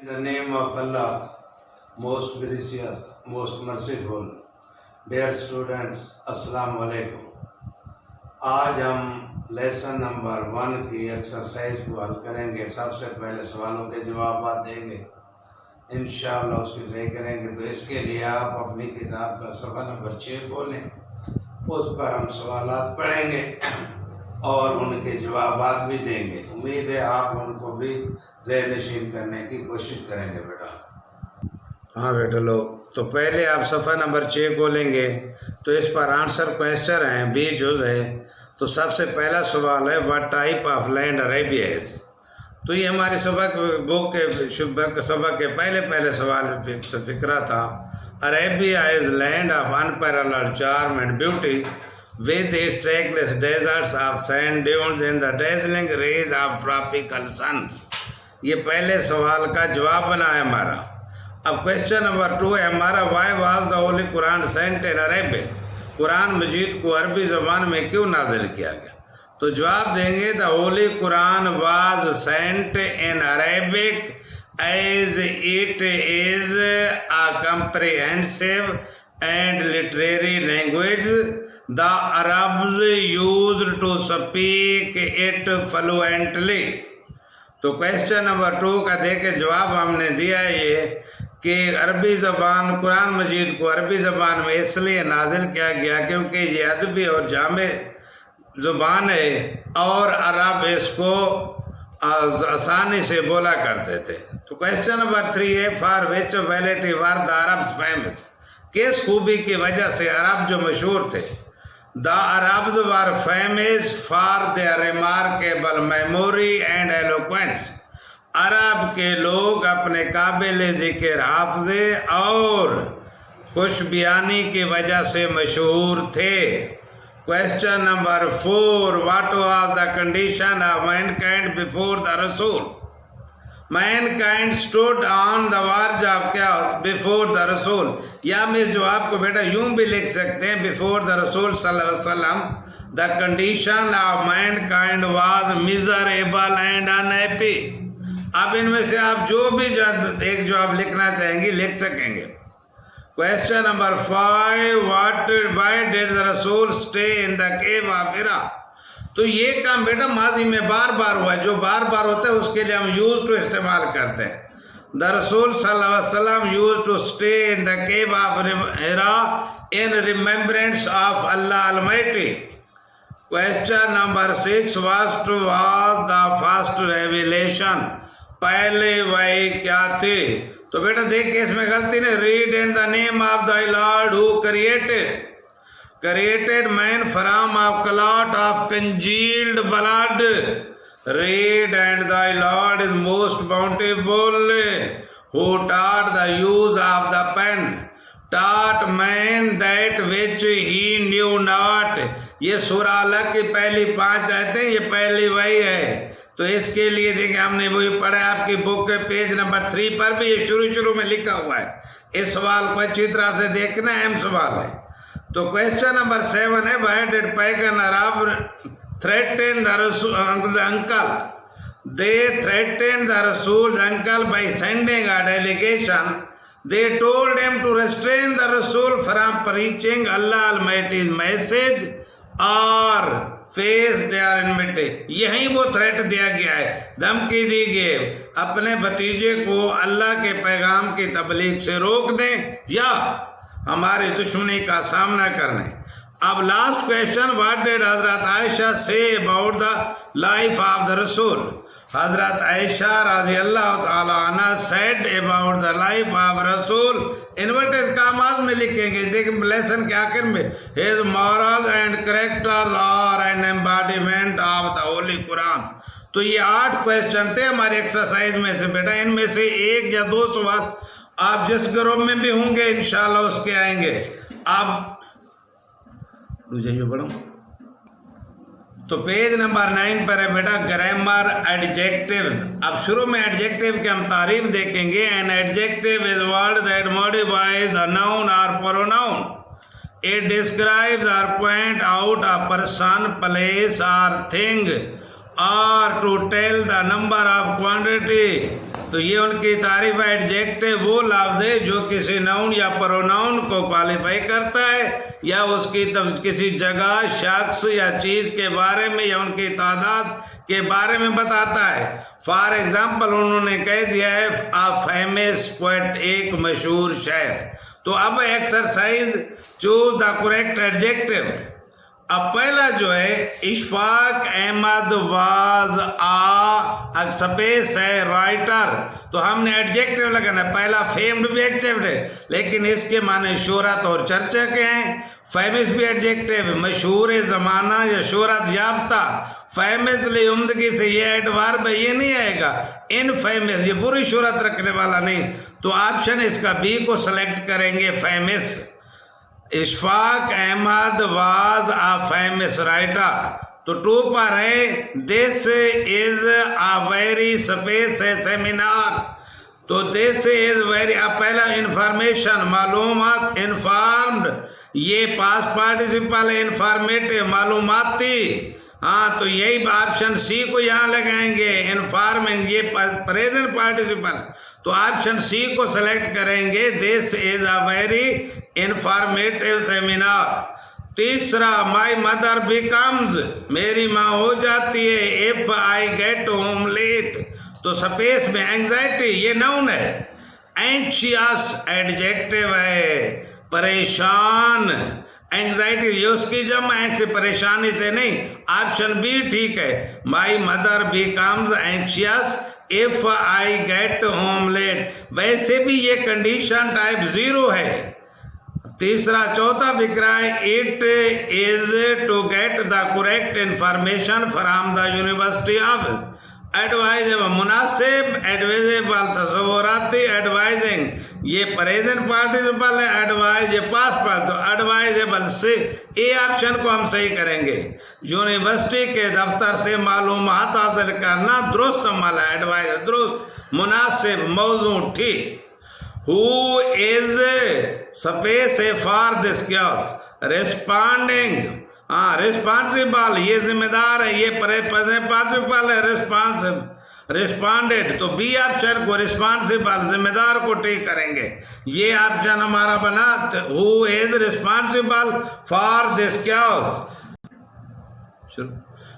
In the name of Allah, most gracious, most merciful, dear students, Assalamu alaikum. आज हम lesson number 1 की exercise को हल करेंगे। सबसे पहले सवालों के जवाब देंगे, इंशाअल्लाह उसकी ट्राई करेंगे। तो इसके लिए आप अपनी किताब का सफ़ा नंबर 6 खोलें, उस पर हम सवालात पढ़ेंगे और उनके जवाब भी देंगे। उम्मीद है आप उनको भी ज़हन नशीन करने की कोशिश करेंगे बेटा। हाँ बेटा लोग, तो पहले आप सफ़ा नंबर 6 खोलेंगे तो इस पर आंसर क्वेश्चन है, बी जुज है। तो सबसे पहला सवाल है, what type of land Arabia is. तो ये हमारे सबक बुक के सबक के पहले सवाल फिक्रा था। Arabia is land of unparalleled charm and beauty with its trackless deserts of sand dunes and the dazzling rays of tropical sun। ये पहले सवाल का जवाब बना है हमारा। अब क्वेश्चन नंबर 2 है हमारा, why was the holy Quran sent in Arabic. कुरान मजीद को अरबी ज़बान में क्यों नाजिल किया गया। तो जवाब देंगे, the holy Quran was sent in Arabic as it is a comprehensive and literary language the Arabs used to speak it fluently। तो क्वेश्चन नंबर 2 का देके जवाब हमने दिया है ये कि अरबी ज़बान, कुरान मजीद को अरबी ज़बान में इसलिए नाजिल किया गया क्योंकि ये अदबी और जामे ज़ुबान है और अरब इसको आसानी से बोला करते थे। तो क्वेश्चन नंबर 3 है, for which quality were the Arabs famous. किस खूबी की वजह से अरब जो मशहूर थे। The Arabs were famous for their remarkable memory and eloquence. अरब के लोग अपने काबिल ज़िक्र हाफ़ज़े और खुश बयानी की वजह से मशहूर थे। Question number 4, what was the condition of mankind before the रसूल। Mankind stood on the verge of क्या, बिफोर द रसूल। या हम इस जवाब को बेटा यूं भी लिख सकते हैं, बिफोर द रसूल सल्लल्लाहु अलैहि वसल्लम the condition of Mankind was miserable and unhappy. अब इनमें से आप जो भी एक जवाब लिखना चाहेंगे लिख सकेंगे। Question number 5, why did the रसूल stay in the cave of Hira. तो ये काम बेटा माजी में बार बार हुआ है, जो बार बार होता है उसके लिए हम यूज टू इस्तेमाल करते हैं। द रसूल सल्लल्लाहु अलैहि वसल्लम use to stay in the cave of Hira in remembrance of Allah almighty. Question number 6, was the first revelation. पहले वही क्या थे। तो बेटा देखिए इसमें गलती ने, read in the name of the Lord who created man from a clot of congealed blood। Read, and thy Lord is most bountiful, who taught the use of the pen, taught man that which he knew not। ये सूरह अलग की पहली 5 आयतें, ये पहली वही है। तो इसके लिए देखिए हमने वही पढ़ा है, आपकी बुक के पेज नंबर 3 पर भी ये शुरू में लिखा हुआ है। इस सवाल को अच्छी तरह से देखना, अहम सवाल है। तो क्वेश्चन नंबर 7 है, why did pagan Arab threaten the uncle. They threaten the रसूल uncle by sending a delegation. They told him to restrain the रसूल from preaching Allah almighty's message और फेस देयर इनविटी। यही वो threat दिया गया है, धमकी दी गई, अपने भतीजे को अल्लाह के पैगाम की तबलीग से रोक दें या हमारी दुश्मनी का सामना करने। अब last question, what did Hazrat Aisha say about the life of the रसूल। हजरत आयशा रज़ी अल्लाह ताला अन्हा said about the life of रसूल। इन्वर्टेड कामाज में लिखेंगे, देखिए लेसन के आखिर में, his moral and characters are an embodiment of the holy Quran. तो ये 8 क्वेश्चन थे हमारे एक्सरसाइज में से बेटा। इनमें से 1 या 2 सवाल आप जिस ग्रुप में भी होंगे इंशाल्लाह उसके आएंगे। आप बढ़ो तो पेज नंबर 9 पर है बेटा, ग्रामर एडजेक्टिव्स। अब शुरू में एडजेक्टिव के हम तारीफ देखेंगे। An adjective is word that modifies the noun और प्रोनाउन। इट डिस्क्राइब्स और point out a person, place और thing, or to tell the number of quantity तो ये उनकी तारीफ है। एडजेक्टिव वो लफ्ज है जो किसी नाउन या प्रोनाउन को क्वालिफाई करता है या उसकी किसी जगह, शख्स या चीज के बारे में या उनकी तादाद के बारे में बताता है। फॉर एग्जाम्पल उन्होंने कह दिया है अ फेमस पोएट, एक मशहूर शायर। तो अब exercise choose the correct adjective. अब पहला जो है Ishfaq Ahmad was a space है राइटर, तो हमने एडजेक्टिव लगाना। पहला फेम्ड भी एडजेक्टिव है, लेकिन इसके माने शोहरत और चर्चा के हैं। फेमस भी एडजेक्टिव, मशहूर जमाना या शोहरत याफ्ता। फेमसली उम्दगी से ये एडवर्ब ये नहीं आएगा। इन फेमस ये बुरी शोहरत रखने वाला नहीं। तो ऑप्शन इसका बी को सिलेक्ट करेंगे, famous. Ishfaq Ahmad was a famous writer. तो 2 पर है this is a very space है सेमिनार। तो दिस इज वेरी, पहला इंफॉर्मेशन मालूमात, इन्फॉर्म्ड ये पास्ट पार्टिसिपल है, इंफॉर्मेटिव मालूमाती। हाँ, तो यही ऑप्शन सी को यहाँ लगाएंगे। इन्फॉर्मिंग ये प्रेजेंट पार्टिसिपल, तो ऑप्शन सी को सेलेक्ट करेंगे। This is a very informative seminar. तीसरा माई मदर बिकम्स, मेरी माँ हो जाती है if I get home late. तो स्पेस में एंजाइटी ये नाउन है। एंशियस एडजेक्टिव है, परेशान। एंजाइटी ये उसकी जमा, से परेशानी से नहीं। ऑप्शन बी ठीक है, my mother becomes anxious if I get home late. वैसे भी ये कंडीशन टाइप 0 है। तीसरा चौथा फिक्रा है it is to get the correct information from the university of. Advisable मुनासिब, एडवाइजेबल तस्वुराती, एडवाइजिंग ये प्रेजेंट पार्टिसिपल है, एडवाइज ये पास्ट पार्ट। तो एडवाइजेबल से ए ऑप्शन को हम सही करेंगे। यूनिवर्सिटी के दफ्तर से मालूमात हासिल करना दुरुस्त अमल है। एडवाइज दुरुस्त, मुनासिब, मौजू ठीक। हु इज स्पेस है फॉर दिस क्लास, रिस्पॉन्डिंग। हाँ, रिस्पॉन्सिबल ये जिम्मेदार है, ये पार्टिसिपल है, रिस्पॉन्डेड। तो बी ऑप्शन को रिस्पॉन्सिबल जिम्मेदार को ठीक करेंगे। ये ऑप्शन हमारा बना who is responsible for this class.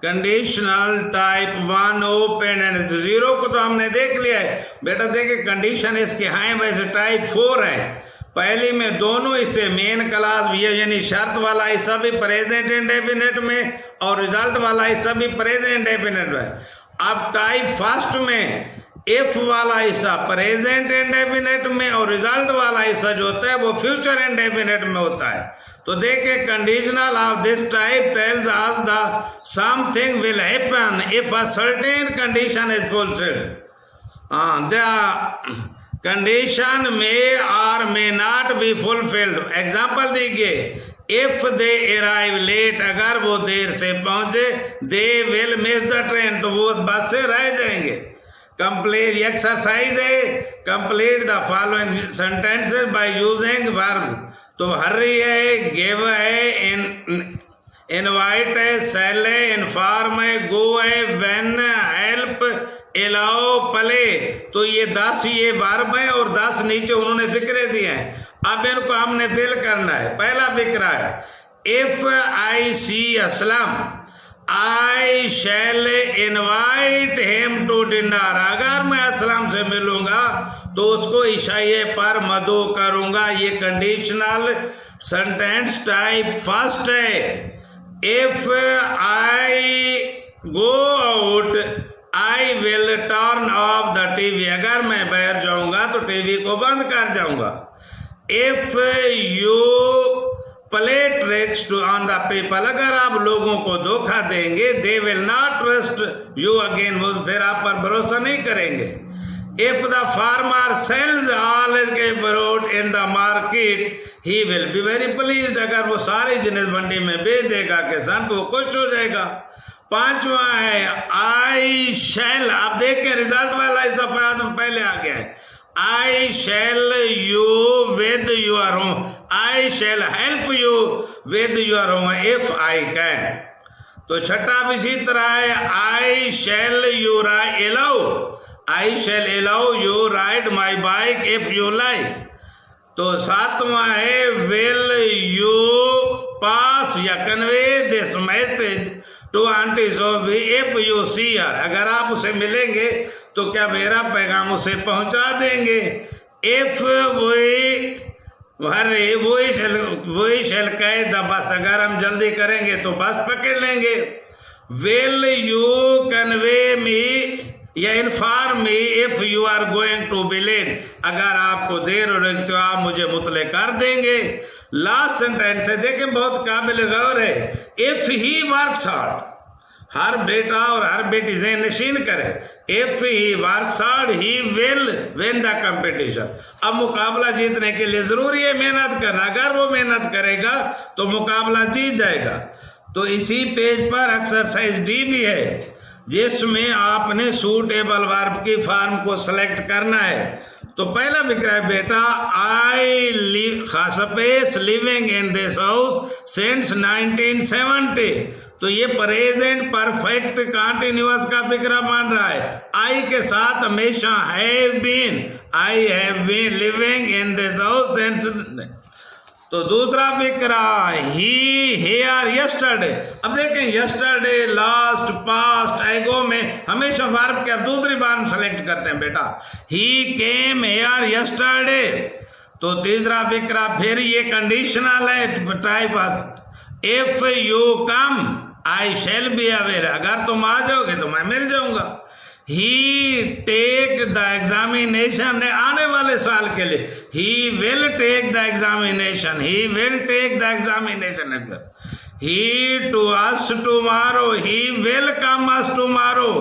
Conditional type 1 open and 0 को तो हमने देख लिया है बेटा। देखिए कंडीशन इसके हैं, वैसे टाइप 4 है। पहली में दोनों इसे मेन क्लास यानी शर्त वाला हिस्सा भी प्रेजेंट इंडेफिनिट में और रिजल्ट वाला हिस्सा भी प्रेजेंट इंडेफिनिट में। अब टाइप फर्स्ट में इफ वाला हिस्सा प्रेजेंट इंडेफिनिट में और रिजल्ट वाला हिस्सा जो होता है वो फ्यूचर इंडेफिनिट में होता है। तो देखिए conditional of this type tells us the something will happen if a certain condition is fulfilled. The condition may or may not be fulfilled. Example दीजिए, इफ दे अराइव लेट, अगर वो देर से पहुंचे, they will miss the train, तो वो bus से रह जाएंगे। कंप्लीट एक्सरसाइज है, complete the following sentences by using verb. तो हरी है, गिव है, इनवाइट है, सेल है, इन्फॉर्म है, गो है, वेन, हेल्प, अलाउ, प्ले। तो ये 10 ये वर्ब है और 10 नीचे उन्होंने फिक्रे दिए हैं। अब इनको हमने फिल करना है। पहला फिक्रा है if I see Aslam I shall invite him to dinner. अगर मैं असलम से मिलूंगा तो उसको इशाए पर मदो करूंगा। ये कंडीशनल सेंटेंस टाइप फर्स्ट है। If I go out I will turn off the TV. अगर मैं बाहर जाऊंगा तो टीवी को बंद कर जाऊंगा। If you play tricks to on the people, अगर आप लोगों को धोखा देंगे, they will not trust you again, वो फिर आप पर भरोसा नहीं करेंगे। If the farmer sells all his fruit in the market he will be very pleased, अगर वो सारी जिन्स मंडी में बेच देगा किसान तो वो खुश हो जाएगा। पांचवा है आई शैल, आप देखें रिजल्ट वाला हिस्सा पहले आ गया है। I shall you with your home, I shall help you with your home if I can। तो छठा भी इसी तरह है I shall you allow, I shall allow you ride my bike if you like. तो 7वां है विल यू पास या convey this message to aunty Sophie if you see her. अगर आप उसे मिलेंगे तो क्या मेरा पैगाम उसे पहुंचा देंगे। इफ वही शेल कहे द बस, अगर हम जल्दी करेंगे तो बस पकड़ लेंगे। विल यू कन्वे मी या inform me if you are going to be late. अगर आपको देर हो रही तो आप मुझे मुतले कर देंगे। लास्ट सेंटेंस है, देखें बहुत काबिल गौर है। इफ ही वर्क्स हार्ड, हर बेटा और हर बेटी से नशीन करे। If he works hard he will win the competition. अब मुकाबला जीतने के लिए जरूरी है मेहनत करना, अगर वो मेहनत करेगा तो मुकाबला जीत जाएगा। तो इसी पेज पर एक्सरसाइज डी भी है, जिसमें आपने सूटेबल वर्ब की फॉर्म को सिलेक्ट करना है। तो पहला फिक्र है बेटा, आई लिव खासपेस living in this house since 1970। तो ये प्रेजेंट परफेक्ट कंटिन्यूअस का फिक्रा मान रहा है। आई के साथ हमेशा have been, I have been living in this house since. तो दूसरा फिक्रा ही हियर यस्टरडे। अब देखें यस्टरडे, लास्ट, पास्ट, एगो में हमेशा वर्ब के अब दूसरी बार सेलेक्ट करते हैं बेटा। ही केम हियर यस्टरडे। तो तीसरा फिक्रा फिर ये कंडीशनल है type of, if you come I shall be aware. अगर तुम आ जाओगे तो मैं मिल जाऊंगा। ही टेक द एग्जामिनेशन, आने वाले साल के लिए he will take the examination, he will take the examination. He to us tomorrow, he will come us tomorrow.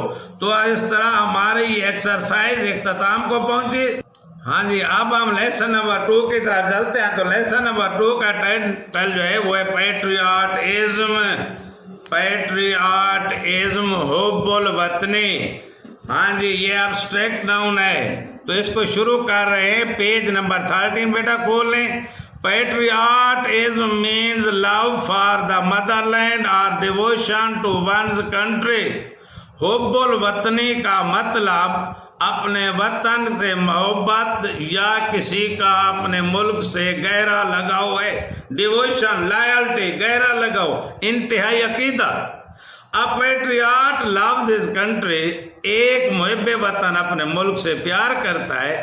तो इस तरह हमारी एक्सरसाइज इख्तिताम को पहुंची। हाँ जी, अब हम लेसन नंबर 2 की तरफ चलते हैं। तो लेसन नंबर 2 का टाइटल जो है वो है पैट्रियाटिज्म। पैट्रियाटिज्म हुब्बुल वतनी। हाँ जी, ये एब्स्ट्रैक्ट नाउन है। तो इसको शुरू कर रहे हैं पेज नंबर 13 बेटा खोल लें। Patriotism means love for the motherland और डिवोशन टू वन्स कंट्री। हुब्बुल वतनी का मतलब अपने वतन से मोहब्बत या किसी का अपने मुल्क से गहरा लगाव है। डिवोशन लॉयल्टी, गहरा लगाव, इंतहाई अकीदत। A patriot loves his country, एक मुहिब्बे वतन अपने मुल्क से प्यार करता है,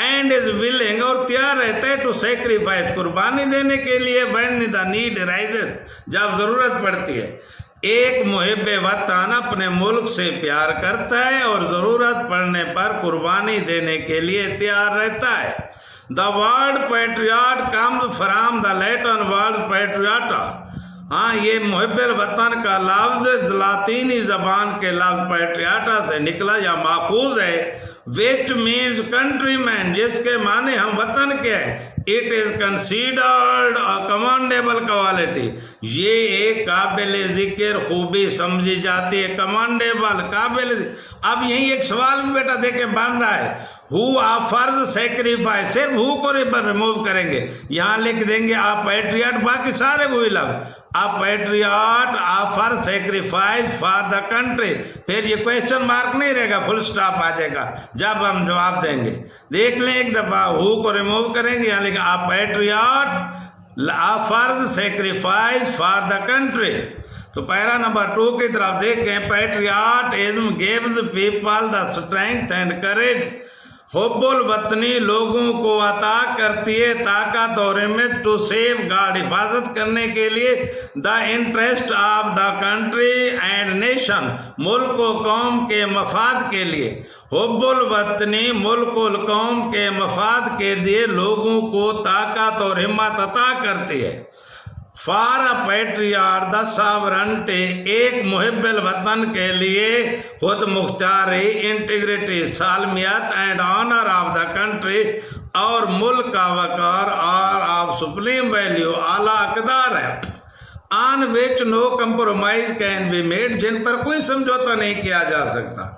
and is willing, और तैयार रहता है to sacrifice, कुर्बानी देने के लिए, when the need arises, जब जरूरत पड़ती है। एक मुहिब्बे वतन अपने मुल्क से प्यार करता है और जरूरत पड़ने पर कुर्बानी देने के लिए तैयार रहता है। The word patriot comes from the Latin word patriota। हाँ, ये मुहिब्बे वतन का लफ्ज लातीनी जबान के लफ्ज पैट्रियाटा से निकला या माखूज है। विच मीन्स कंट्रीमैन, जिसके माने हम वतन के हैं। It is considered a commendable quality, ये एक काबिल जिक्र खूबी समझी जाती है। कमांडेबल, काबिल। अब यही एक सवाल में बेटा देखे बन रहा है, हु ऑफर्स सैक्रिफाइस, सिर्फ हु को रिमूव करेंगे, यहाँ लिख देंगे आ पैट्रियट, बाकी सारे वही लफ्ज। A patriot offer sacrifice for the country, फिर ये क्वेश्चन मार्क नहीं रहेगा, फुल स्टॉप आ जाएगा जब हम जवाब देंगे। देख लें एक दफा, हु को रिमूव करेंगे, यहाँ लिखा a patriot offers sacrifice for the country. तो पैरा नंबर 2 की तरफ देखें। Patriotism gives people the strength and courage. हुब्बुल वतनी लोगों को अता करती है ताकत और हिम्मत टू सेव गार्ड, हिफाजत करने के लिए, the interest of the country and nation, मुल्क व कौम के मफाद के लिए। हुब्बुल वतनी मुल्क व कौम के मफाद के लिए लोगों को ताकत और हिम्मत अता करती है। For a patriot the sovereignty, एक मुहिब्बुल वतन के लिए खुद मुख्तारी, इंटीग्रिटी, सालमियत and honour of the country, और मुल्क का वकार और ऑफ सुप्रीम वैल्यू, आला अकदार है। On which no compromise can be made, जिन पर कोई समझौता नहीं किया जा सकता।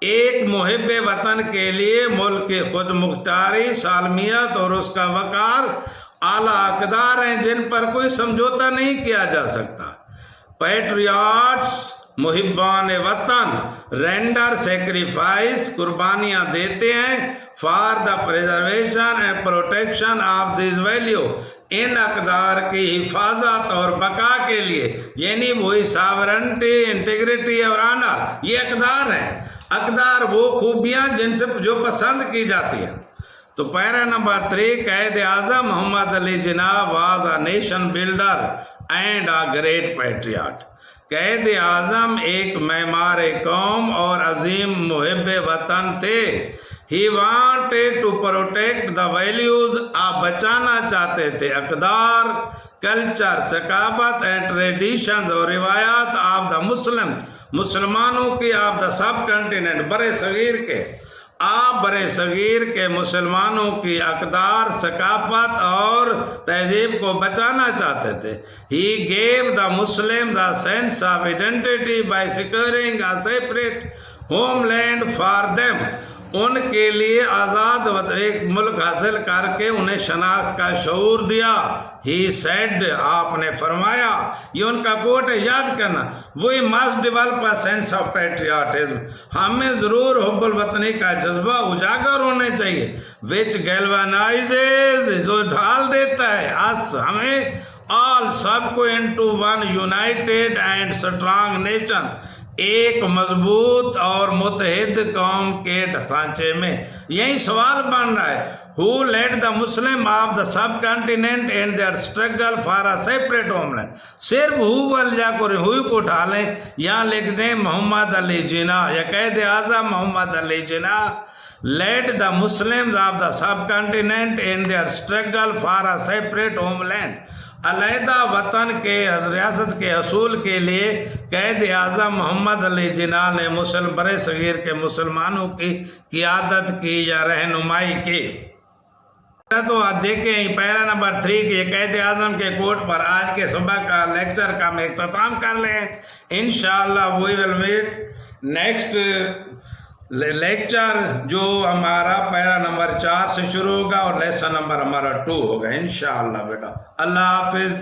एक मुहिब्बे वतन के लिए मुल्क की खुद मुख्तारी, सालमियत और उसका वकार आला अकदार हैं जिन पर कोई समझौता नहीं किया जा सकता। पैट्रियट्स मुहिब्बान वतन रेंडर सेक्रीफाइस, कुर्बानियां देते हैं, for the preservation and protection of this value, इन अकदार की हिफाजत और बका के लिए, यानी वही सावरेंटी, इंटीग्रिटी और ऑनर, ये अकदार हैं। अकदार वो खूबियां जिनसे जो पसंद की जाती हैं। तो para number 3, Quaid Azam Mohammad Ali Jinnah was a nation builder and a great patriot. Quaid Azam एक मेमार कौम और अजीम मुहिब वतन थे। He wanted to protect the values, आप बचाना चाहते थे अकदार, कल्चर, सकाफत एंड ट्रेडिशन और रिवायात ऑफ द मुस्लिम, मुसलमानों की, ऑफ द सब कंटिनेंट, बड़े सगीर के, आप बड़े सगीर के मुसलमानों की अकदार, सकाफत और तहजीब को बचाना चाहते थे। He gave the Muslim the sense of identity by securing a separate homeland for them, उनके लिए आज़ाद एक मुल्क हासिल करके उन्हें शनाख्त का शऊर दिया। ही सेड, आपने फरमाया, ये उनका कोट है, याद करना, we must develop a sense of patriotism, हमें जरूर हुब्बुल वतनी का जज्बा उजागर होने चाहिए, विच गैल्वनाइजेज, जो ढाल देता है अस, हमें, ऑल, सबको, into one United and strong nation, एक मजबूत और मुतहिद कौम के ढांचे में। यही सवाल बन रहा है, who led the Muslim of the subcontinent and their struggle for a separate homeland, सिर्फ हु वाल जाकर हु को उठा लें, यहाँ लिख दें मोहम्मद अली जिन्ना, या Quaid Azam Mohammad Ali Jinnah led the Muslims of the subcontinent in their struggle for a separate homeland, अलहदा वतन के रियासत के असूल के लिए कैद आज़म मोहम्मद अली जिन्ना ने मुस्लिम बड़े सगीर के मुसलमानों की क़ियादत की या रहनुमाई की। तो आप देखें पैरा नंबर 3 के कैद आज़म के कोट पर आज के सुबह का लेक्चर का हम इख्तिताम कर लें। इंशाअल्लाह we will meet next lecture जो हमारा पैरा नंबर 4 से शुरू होगा और लेसन नंबर हमारा 2 होगा इंशाअल्लाह बेटा। अल्लाह हाफिज।